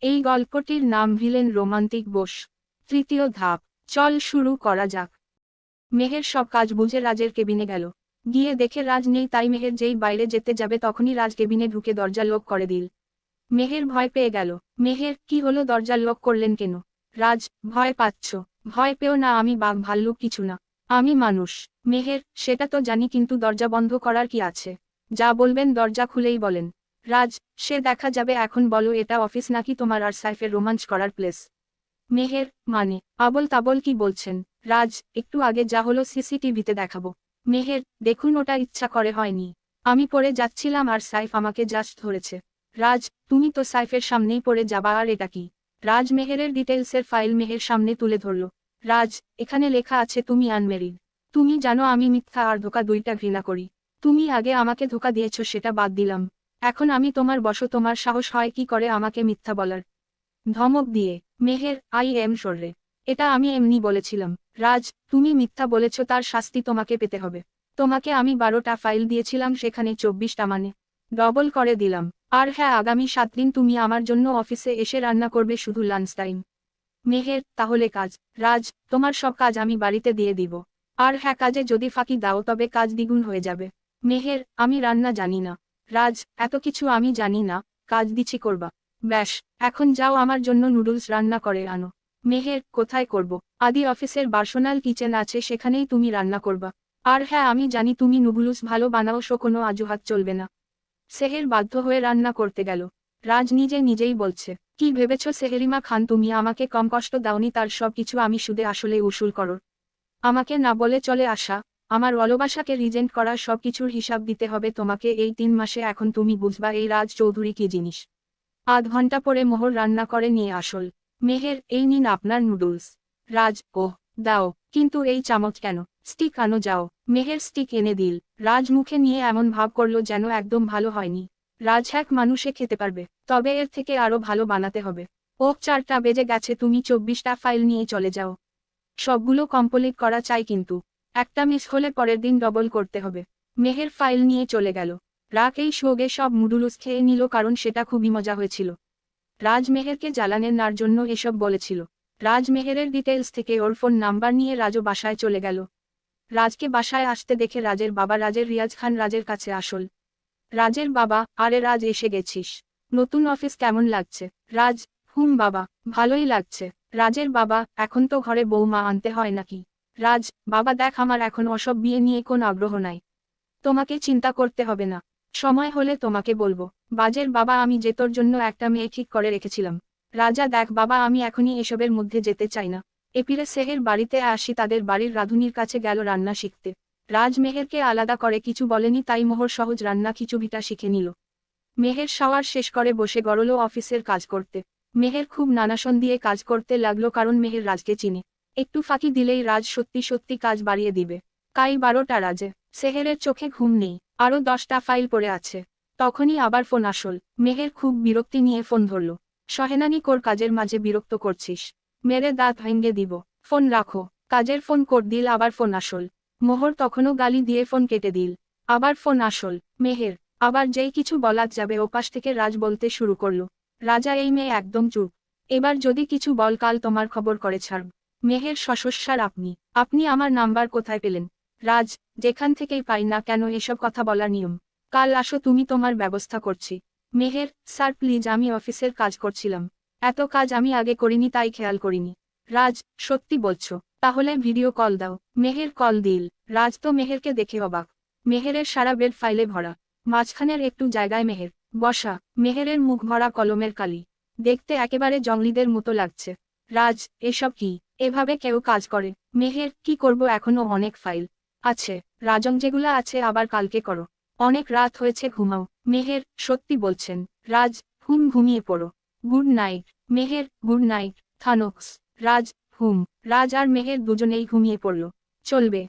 এই গল্পটির নাম ভিলেন রোমান্টিক বশ। তৃতীয় ধাপ, চল শুরু করা যাক। মেহের সব কাজ বুঝে রাজের কেবিনে গেল। গিয়ে দেখে রাজ নেই, তাই মেহের যেই বাইরে যেতে যাবে তখনই রাজ কেবিনে ঢুকে দরজা লক করে দিল। মেহের ভয় পেয়ে গেল। মেহের, কি হলো, দরজা লক করলেন কেন? রাজ, ভয় পাচ্ছ? ভয় পেও না, আমি বাঘ ভাল্লুক কিছু না, আমি মানুষ। মেহের, সেটা তো জানি, কিন্তু দরজা বন্ধ করার কি আছে? যা বলবেন দরজা খুলেই বলেন। রাজ, সে দেখা যাবে, এখন বলো এটা অফিস নাকি তোমার আর সাইফের রোমাঞ্চ করার প্লেস? মেহের, মানে আবল তাবল কি বলছেন? রাজ, একটু আগে যা হলো সিসিটিভিতে দেখাবো। মেহের, দেখুন ওটা ইচ্ছা করে হয়নি, আমি পড়ে যাচ্ছিলাম আর সাইফ আমাকে জাস্ট ধরেছে। রাজ, তুমি তো সাইফের সামনেই পড়ে যাবা, আর এটা কি? রাজ মেহেরের ডিটেলসের ফাইল মেহের সামনে তুলে ধরল। রাজ, এখানে লেখা আছে তুমি আনমেরিড। তুমি জানো আমি মিথ্যা আর ধোঁকা দুইটা ঘৃণা করি। তুমি আগে আমাকে ধোঁকা দিয়েছো, সেটা বাদ দিলাম, এখন আমি তোমার বশ, তোমার সাহস হয় কি করে আমাকে মিথ্যা বলার? ধমক দিয়ে। মেহের, আই এম সররে, এটা আমি এমনি বলেছিলাম। রাজ, তুমি মিথ্যা বলেছ, তার শাস্তি তোমাকে পেতে হবে। তোমাকে আমি 12টা ফাইল দিয়েছিলাম, সেখানে 24টা, মানে ডবল করে দিলাম। আর হ্যাঁ, আগামী 7 দিন তুমি আমার জন্য অফিসে এসে রান্না করবে, শুধু লাঞ্চ টাইম। মেহের, তাহলে কাজ? রাজ, তোমার সব কাজ আমি বাড়িতে দিয়ে দিব। আর হ্যাঁ, কাজে যদি ফাঁকি দাও তবে কাজ দ্বিগুণ হয়ে যাবে। মেহের, আমি রান্না জানি না। রাজ, এত কিছু আমি জানি না, কাজ দিচ্ছি করবা। ব্যাস, এখন যাও আমার জন্য নুডলস রান্না করে আনো। মেহের, কোথায় করব? আদি অফিসের পার্সোনাল কিচেন আছে, সেখানেই তুমি রান্না করবা। আর হ্যাঁ, আমি জানি তুমি নুডলস ভালো বানাও, সো কোনো অজুহাত চলবে না। সেহের বাধ্য হয়ে রান্না করতে গেল। রাজ নিজেই বলছে, কি ভেবেছ সেহেরিমা খান, তুমি আমাকে কম কষ্ট দাওনি, তার সব কিছু আমি সুদে আসলে উসুল করো। আমাকে না বলে চলে আসা, আমার ভালোবাসাকে রিজেন্ট করা, সব কিছুর হিসাব দিতে হবে তোমাকে এই 3 মাসে। এখন তুমি বুঝবা এই রাজ চৌধুরী কি জিনিস। আধ ঘন্টা পরে মোহর রান্না করে নিয়ে আসল। মেহের, এই নিন আপনার নুডলস। রাজ, ওহ, দাও, কিন্তু এই চামচ কেন? স্টিক আনো যাও। মেহের স্টিক এনে দিল। রাজ মুখে নিয়ে এমন ভাব করলো যেন একদম ভালো হয়নি। রাজ, হ্যাক মানুষে খেতে পারবে, তবে এর থেকে আরো ভালো বানাতে হবে। ওহ, 4টা বেজে গেছে, তুমি 24টা ফাইল নিয়ে চলে যাও। সবগুলো কমপ্লিট করা চাই, কিন্তু একটা মিস হলে পরের দিন ডবল করতে হবে। মেহের ফাইল নিয়ে চলে গেল। রাগ এই শোগে সব নুডলস খেয়ে নিল, কারণ সেটা খুবই মজা হয়েছিল। রাজ মেহেরকে জ্বালানের নার জন্য এসব বলেছিল। রাজ মেহেরের ডিটেলস থেকে ওর ফোন নাম্বার নিয়ে রাজও বাসায় চলে গেল। রাজকে বাসায় আসতে দেখে রাজের বাবা, রাজের রিয়াজ খান রাজের কাছে আসল। রাজের বাবা, আরে রাজ, এসে গেছিস? নতুন অফিস কেমন লাগছে? রাজ, বাবা, ভালোই লাগছে। রাজের বাবা, এখন তো ঘরে বৌমা আনতে হয় নাকি? রাজ, বাবা দেখ, আমার এখন ওসব বিয়ে নিয়ে কোনো আগ্রহ নাই, তোমাকে চিন্তা করতে হবে না, সময় হলে তোমাকে বলবো। বাজের বাবা, আমি যে তোর জন্য একটা মেয়ে ঠিক করে রেখেছিলাম। রাজা, দেখ বাবা, আমি এখনই এসবের মধ্যে যেতে চাই না। এপিরে সেহের বাড়িতে আসি, তাদের বাড়ির রাঁধুনির কাছে গেল রান্না শিখতে। রাজ মেহেরকে আলাদা করে কিছু বলেনি, তাই মোহর সহজ রান্না খিচুড়িটা শিখে নিল। মেহের শাওয়ার শেষ করে বসে গড়ল অফিসের কাজ করতে। মেহের খুব নানাসন দিয়ে কাজ করতে লাগলো, কারণ মেহের রাজকে চিনে। একটু ফাঁকি দিলেই রাজ সত্যি সত্যি কাজ বাড়িয়ে দিবে। কাই 12টা রাজে। সেহেরের চোখে ঘুম নেই, আরও 10টা ফাইল পড়ে আছে। তখনই আবার ফোন আসল। মেহের খুব বিরক্তি নিয়ে ফোন ধরল। সহেনানি, কোর কাজের মাঝে বিরক্ত করছিস? মেরে দাঁত ভেঙে দিব। ফোন রাখো। কাজের ফোন কোর দিল, আবার ফোন আসল। মোহর তখনও গালি দিয়ে ফোন কেটে দিল। আবার ফোন আসল। মেহের, আবার যেই কিছু বলা যাবে ওপাশ থেকে রাজ বলতে শুরু করলো। রাজা, এই মেয়ে একদম চুপ, এবার যদি কিছু বল কাল তোমার খবর করে ছাড়ব। মেহের সশস্যার, আপনি আমার নাম্বার কোথায় পেলেন? রাজ, যেখান থেকেই পাই না কেন, এসব কথা বলার নিয়ম। কাল আসো, তুমি তোমার ব্যবস্থা করছি। মেহের, স্যার প্লিজ, আমি অফিসের কাজ করছিলাম, এত কাজ আমি আগে করিনি, তাই খেয়াল করিনি। রাজ, সত্যি বলছো? তাহলে ভিডিও কল দাও। মেহের কল দিল। রাজ তো মেহেরকে দেখে অবাক। মেহেরের সারা বেড ফাইলে ভরা, মাঝখানের একটু জায়গায় মেহের বসা। মেহেরের মুখ ভরা কলমের কালি, দেখতে একেবারে জঙ্গলিদের মতো লাগছে। রাজ, এসব কি? এভাবে কেউ কাজ করে? মেহের, কি করব, এখনো অনেক ফাইল আছে। রাজং, যেগুলা আছে আবার কালকে করো, অনেক রাত হয়েছে, ঘুমাও। মেহের, সত্যি বলছেন? রাজ, ঘুমিয়ে পড়ো। Good night. Meher, good night থানোক্স। রাজ, রাজ আর মেহের দুজনেই ঘুমিয়ে পড়ল। চলবে।